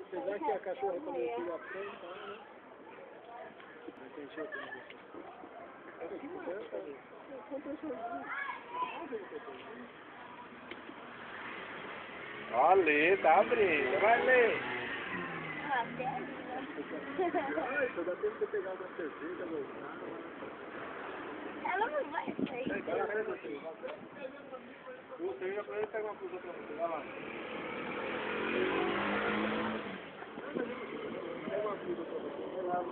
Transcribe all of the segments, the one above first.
Apesar que a cachorra também tira a frente, tá, né? Mas tem jeito, né? Ó, Lê, tá abrindo. Vai, Lê. Ai, só dá tempo de pegar uma cerveja, voltar. Ela não vai sair. Vai lá, pega você. Você já pra ele pegar uma coisa pra você. Vai lá. Pega uma coisa pra você. Vai lá.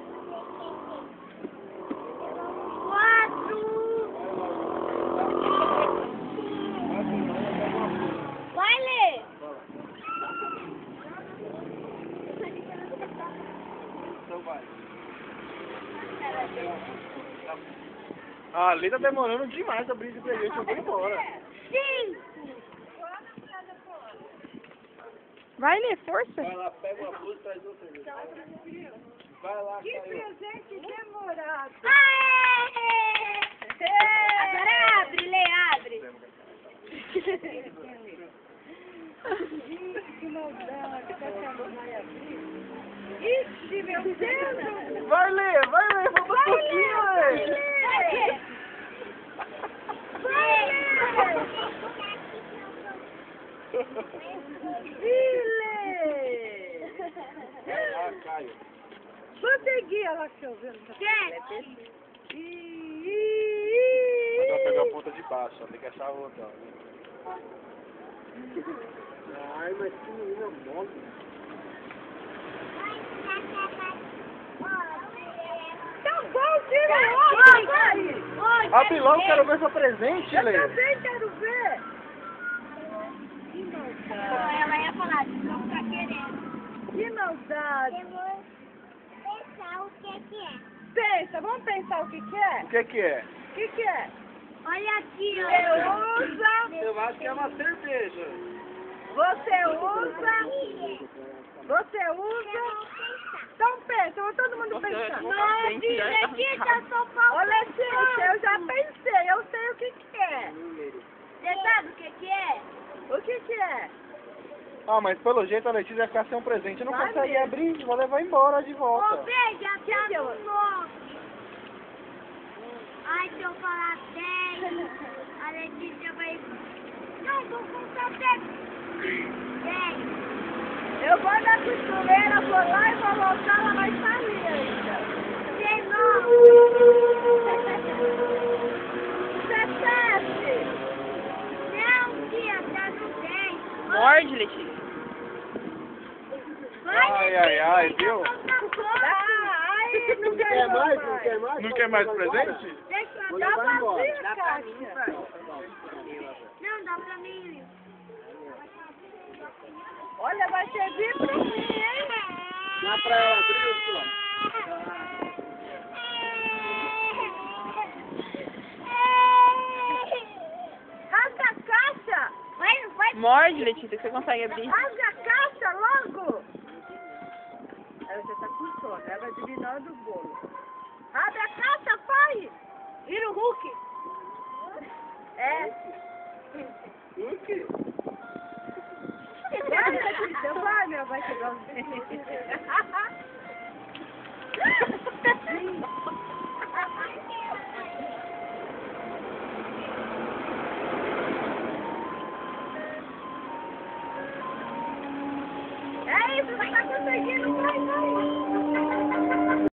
4. Vai, Lê. Então vai. Ah, a Lê tá demorando demais a abrir esse presente. Eu vou embora. 5. Vai, Lê, força. Vai lá, pega uma coisa e traz outra. Vai lá, Que caiu. presente demorado. Agora abre, Lê, abre. Gente, que maldade. Tá chamando vai abrir. Ixi, meu Deus. Vai, Lê, vamos um pouquinho, Lê. Filé. Ah, Caio. Consegui, ela chovendo. Mas ela pegou a ponta de baixo, ó. Tem que achar a outra, ó. Ai, mas que menina mole. Tá bom, tira logo, vai. Abre logo, quero ver seu presente, Lê. Eu também quero ver. Que maldade. Ela ia falar, não tá querendo. Que maldade. Eu vou pensar o que é. Pensa, vamos pensar o que é? O que é? O que é? Olha aqui, Você ó. usa, Eu acho que é uma cerveja. você usa, você usa. Então pensa, vamos todo mundo pensar. Não, filha, aqui tá só faltando. Olha, gente, eu já pensei, eu sei o que é. Você sabe o que é? O que é? Ah, mas pelo jeito a Letícia vai ficar sem um presente. Não Vai consegue mesmo. abrir, vai levar embora de Ô, volta. veja, tá no 9. Ai, se eu falar 10, a Letícia vai... Não, vou contar 10. 10. Eu vou na costureira, vou lá e vou voltar, ela vai sair ainda. 17. Não, tia, tá no 10. Morde, Letícia. Ai, viu? Ai, não Quer ganhou mais? Não mais. quer mais? Não quer mais presente? Deixa eu Vou dar levar embora. Vazia a caixa. Não, dá pra mim. Olha, vai servir pra mim, hein? Dá pra ela abrir, Rasga a caixa! Vai. Morde, Letícia, que você consegue abrir. Rasga a caixa logo! Ela já tá com sono, ela vai adivinhar do bolo. Abre a caixa, pai! Vira o Hulk. É. Hulk? Vai, Letícia, vai, meu, vai chegar os É isso, você tá conseguindo!